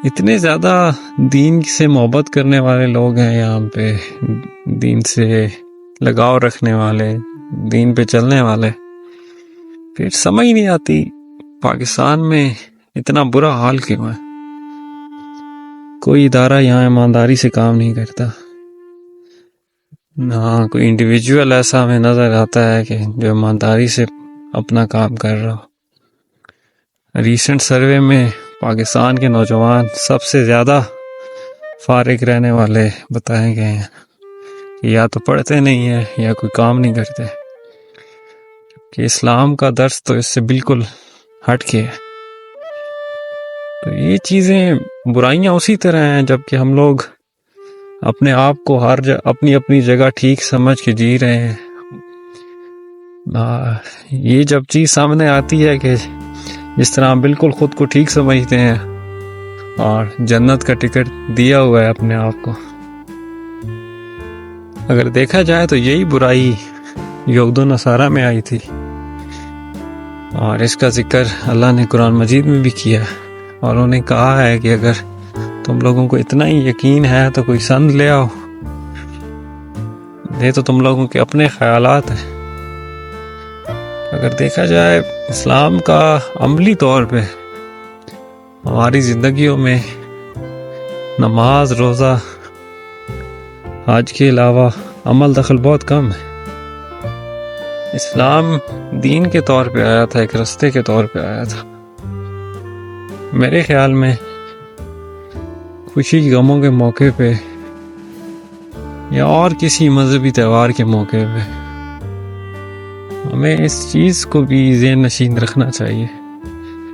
اتنے زیادہ دین سے محبت کرنے والے لوگ ہیں یہاں پہ، دین سے لگاؤ رکھنے والے، دین پہ چلنے والے، پھر سمجھ نہیں آتی پاکستان میں اتنا برا حال کیوں ہے۔ کوئی ادارہ یہاں ایمانداری سے کام نہیں کرتا، نہ کوئی انڈیویجول ایسا ہمیں نظر آتا ہے کہ جو ایمانداری سے اپنا کام کر رہا ہو۔ ریسنٹ سروے میں پاکستان کے نوجوان سب سے زیادہ فارغ رہنے والے بتائے گئے ہیں کہ یا تو پڑھتے نہیں ہیں یا کوئی کام نہیں کرتے، کہ اسلام کا درس تو اس سے بالکل ہٹ کے ہے۔ تو یہ چیزیں، برائیاں اسی طرح ہیں جبکہ ہم لوگ اپنے آپ کو اپنی اپنی جگہ ٹھیک سمجھ کے جی رہے ہیں۔ یہ جب چیز سامنے آتی ہے کہ جس طرح ہم بالکل خود کو ٹھیک سمجھتے ہیں اور جنت کا ٹکٹ دیا ہوا ہے اپنے آپ کو، اگر دیکھا جائے تو یہی برائی یہود و نصارہ میں آئی تھی، اور اس کا ذکر اللہ نے قرآن مجید میں بھی کیا ہے، اور انہوں نے کہا ہے کہ اگر تم لوگوں کو اتنا ہی یقین ہے تو کوئی سند لے آؤ، یہ تو تم لوگوں کے اپنے خیالات ہیں۔ اگر دیکھا جائے اسلام کا عملی طور پہ ہماری زندگیوں میں نماز، روزہ، حج کے علاوہ عمل دخل بہت کم ہے۔ اسلام دین کے طور پہ آیا تھا، ایک رستے کے طور پہ آیا تھا۔ میرے خیال میں خوشی غموں کے موقع پہ یا اور کسی مذہبی تہوار کے موقع پہ ہمیں اس چیز کو بھی ذہن نشین رکھنا چاہیے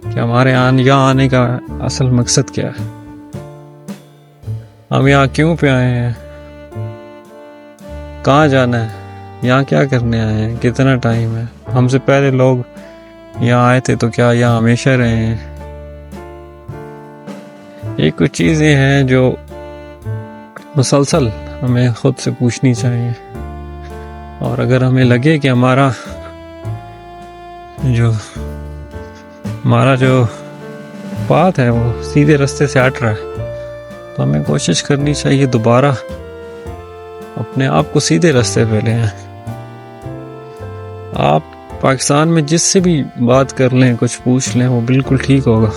کہ ہمارے یہاں آنے کا اصل مقصد کیا ہے، ہم یہاں کیوں پہ آئے ہیں، کہاں جانا ہے، یہاں کیا کرنے آئے ہیں، کتنا ٹائم ہے۔ ہم سے پہلے لوگ یہاں آئے تھے تو کیا یہاں ہمیشہ رہے ہیں؟ یہ کچھ چیزیں ہیں جو مسلسل ہمیں خود سے پوچھنی چاہیے، اور اگر ہمیں لگے کہ ہمارا جو بات ہے وہ سیدھے راستے سے ہٹ رہا ہے تو ہمیں کوشش کرنی چاہیے دوبارہ اپنے آپ کو سیدھے راستے پہ لے آئیں۔ آپ پاکستان میں جس سے بھی بات کر لیں، کچھ پوچھ لیں، وہ بالکل ٹھیک ہوگا،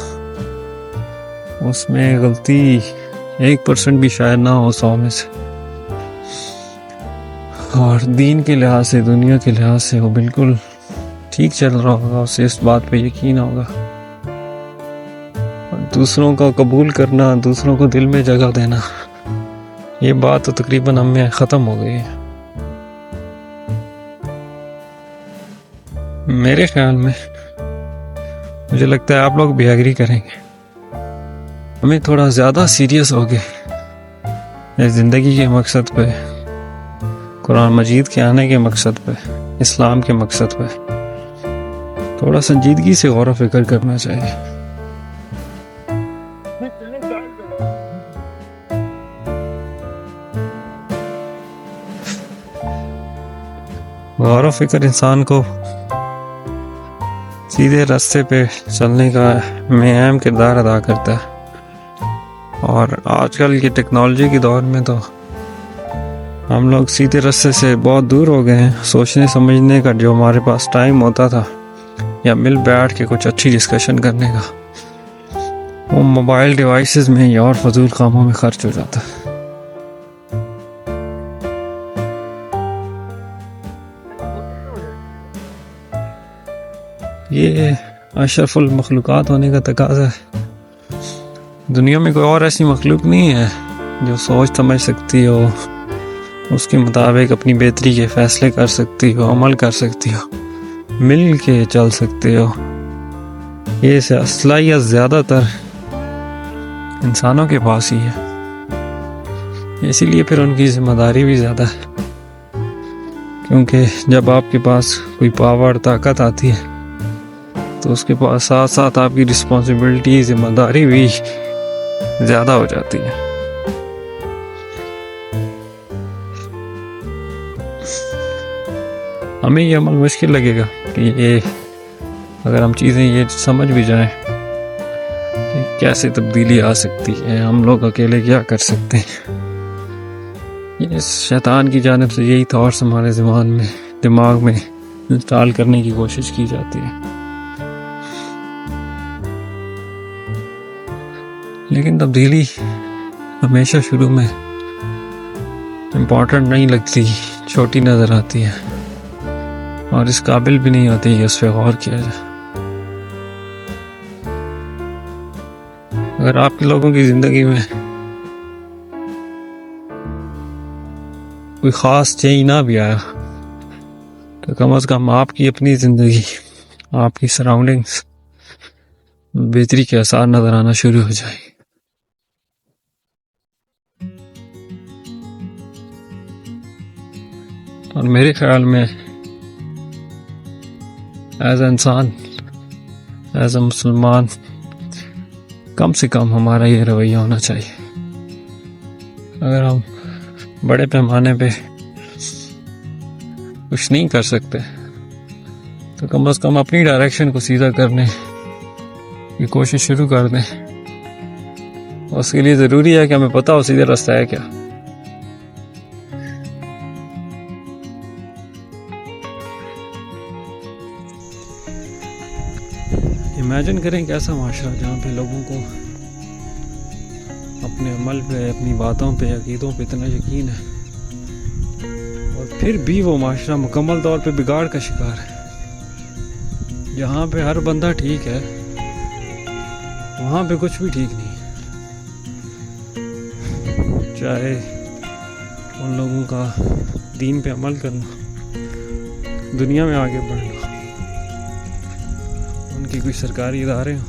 اس میں غلطی 1% بھی شاید نہ ہو 100 میں سے، اور دین کے لحاظ سے، دنیا کے لحاظ سے وہ بالکل ٹھیک چل رہا ہوگا، اسے اس بات پہ یقین ہوگا۔ اور دوسروں کا قبول کرنا، دوسروں کو دل میں جگہ دینا، یہ بات تو تقریباً ہم میں ختم ہو گئی ہے۔ میرے خیال میں، مجھے لگتا ہے آپ لوگ بھی ایگری کریں گے، ہمیں تھوڑا زیادہ سیریس ہو گئے زندگی کے مقصد پہ، قرآن مجید کے آنے کے مقصد پہ، اسلام کے مقصد پہ تھوڑا سنجیدگی سے غور و فکر کرنا چاہیے۔ غور و فکر انسان کو سیدھے راستے پہ چلنے کا میں اہم کردار ادا کرتا ہے، اور آج کل کی ٹیکنالوجی کے دور میں تو ہم لوگ سیدھے راستے سے بہت دور ہو گئے ہیں۔ سوچنے سمجھنے کا جو ہمارے پاس ٹائم ہوتا تھا، یا مل بیٹھ کے کچھ اچھی ڈسکشن کرنے کا، وہ موبائل ڈیوائسز میں یا اور فضول کاموں میں خرچ ہو جاتا ہے۔ یہ اشرف المخلوقات ہونے کا تقاضا ہے۔ دنیا میں کوئی اور ایسی مخلوق نہیں ہے جو سوچ سمجھ سکتی ہو، اس کے مطابق اپنی بہتری کے فیصلے کر سکتی ہو، عمل کر سکتی ہو، مل کے چل سکتے ہو۔ یہ صلاحیت زیادہ تر انسانوں کے پاس ہی ہے، اسی لیے پھر ان کی ذمہ داری بھی زیادہ ہے، کیونکہ جب آپ کے پاس کوئی پاور، طاقت آتی ہے تو اس کے پاس ساتھ ساتھ آپ کی رسپانسبلٹی، ذمہ داری بھی زیادہ ہو جاتی ہے۔ ہمیں یہ عمل مشکل لگے گا کہ اگر ہم چیزیں یہ سمجھ بھی جائیں کیسے تبدیلی آ سکتی ہے، ہم لوگ اکیلے کیا کر سکتے ہیں. یہ شیطان کی جانب سے یہی تھاٹس ہمارے دماغ میں انسٹال کرنے کی کوشش کی جاتی ہے. لیکن تبدیلی ہمیشہ شروع میں امپورٹنٹ نہیں لگتی، چھوٹی نظر آتی ہے اور اس قابل بھی نہیں ہوتی کہ اس پہ غور کیا جائے. اگر آپ کے لوگوں کی زندگی میں کوئی خاص چینج نہ بھی آیا تو کم از کم آپ کی اپنی زندگی، آپ کی سراؤنڈنگز بہتری کے آثار نظر آنا شروع ہو جائے. اور میرے خیال میں ایز اے انسان، ایز اے مسلمان، کم سے کم ہمارا یہ رویہ ہونا چاہیے. اگر ہم بڑے پیمانے پہ کچھ نہیں کر سکتے تو کم از کم اپنی ڈائریکشن کو سیدھا کرنے کی کوشش شروع کر دیں. اس کے لیے ضروری ہے کہ ہمیں پتہ ہو سیدھا راستہ ہے کیا. امیجن کریں کہ ایسا معاشرہ جہاں پہ لوگوں کو اپنے عمل پہ، اپنی باتوں پہ، عقیدوں پہ اتنا یقین ہے اور پھر بھی وہ معاشرہ مکمل طور پہ بگاڑ کا شکار ہے. جہاں پہ ہر بندہ ٹھیک ہے وہاں پہ کچھ بھی ٹھیک نہیں ہے. چاہے ان لوگوں کا دین پہ عمل کرنا، دنیا میں آگے بڑھنا، ان کی کوئی سرکاری ادارے ہوں،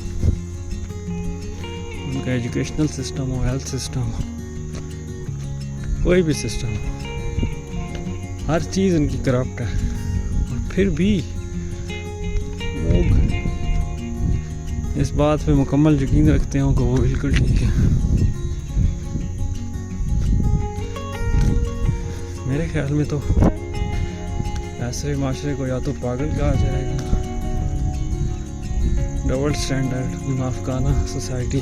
ان کا ایجوکیشنل سسٹم ہو، ہیلتھ سسٹم ہو، کوئی بھی سسٹم ہو، ہر چیز ان کی کرپٹ ہے. اور پھر بھی لوگ اس بات پہ مکمل یقین رکھتے ہیں کہ وہ بالکل ٹھیک ہے. میرے خیال میں تو ایسے معاشرے کو یا تو پاگل کہا جائے گا، ڈبل سٹینڈرڈ، منافقانہ سوسائٹی.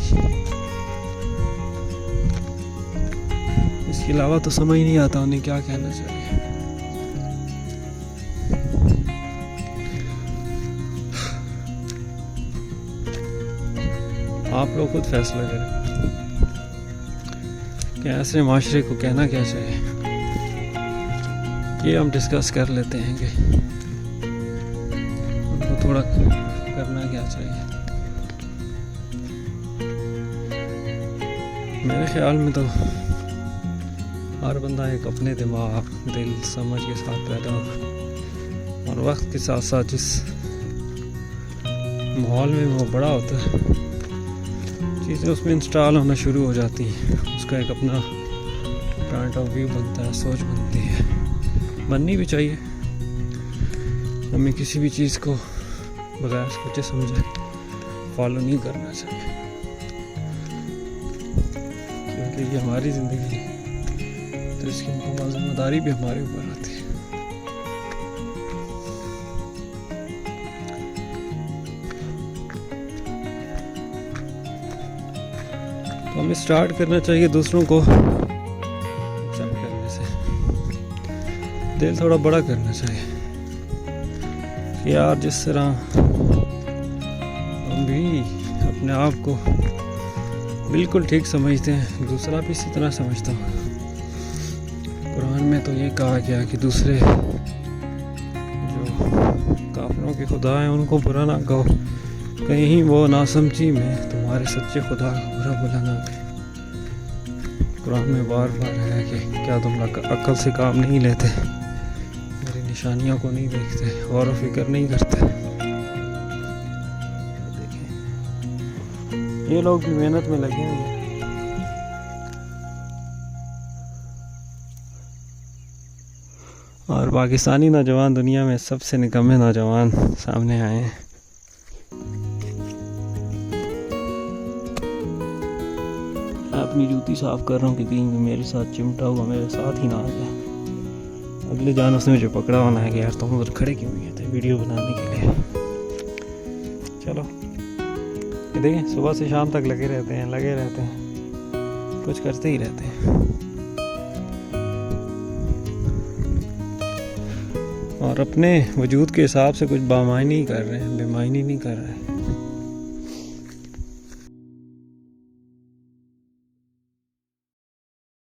اس کے علاوہ تو سمجھ نہیں آتا انہیں کیا کہنا چاہیے. آپ لوگ خود فیصلہ کریں کہ ایسے معاشرے کو کہنا کیا چاہیے. یہ ہم ڈسکس کر لیتے ہیں کہ ان کو تھوڑا کرنا کیا چاہیے. میرے خیال میں تو ہر بندہ ایک اپنے دماغ، دل، سمجھ کے ساتھ پیدا ہو اور وقت کے ساتھ ساتھ جس ماحول میں وہ بڑا ہوتا ہے چیزیں اس میں انسٹال ہونا شروع ہو جاتی ہیں. اس کا ایک اپنا پوائنٹ آف ویو بنتا ہے، سوچ بنتی ہے، بننی بھی چاہیے. ہمیں کسی بھی چیز کو بغیر سوچے سمجھے فالو نہیں کرنا چاہیے، کیونکہ یہ ہماری زندگی ہے تو اس کی مکمل ذمہ داری بھی ہمارے اوپر آتی ہے. تو ہمیں اسٹارٹ کرنا چاہیے دوسروں کو ایکسیپٹ کرنے سے. دل تھوڑا بڑا کرنا چاہیے کہ یار جس طرح ہم بھی اپنے آپ کو بالکل ٹھیک سمجھتے ہیں دوسرا بھی اسی طرح سمجھتا ہوں. قرآن میں تو یہ کہا گیا کہ دوسرے جو کافروں کے خدا ہیں ان کو برا نہ کہو، کہیں وہ ناسمجھی میں تمہارے سچے خدا کو برا بلا نہ کہے. قرآن میں بار بار ہے کہ کیا تم عقل سے کام نہیں لیتے، میری نشانیوں کو نہیں دیکھتے، غور و فکر نہیں کرتے. یہ لوگ بھی محنت میں لگے ہوئے. اور پاکستانی نوجوان دنیا میں سب سے نکمے نوجوان سامنے آئے ہیں. میں اپنی جوتی صاف کر رہا ہوں کہ کہیں میرے ساتھ چمٹا ہوا میرے ساتھ ہی نہ آ جائے. اگلے جان اس نے مجھے پکڑا ہونا ہے کہ یار تم ادھر کھڑے کیوں ہوئے تھے ویڈیو بنانے کے لیے. چلو دیکھیں صبح سے شام تک لگے رہتے ہیں کچھ کرتے ہی رہتے ہیں اور اپنے وجود کے حساب سے کچھ بامعنی کر رہے ہیں، بے معنی نہیں کر رہے ہیں.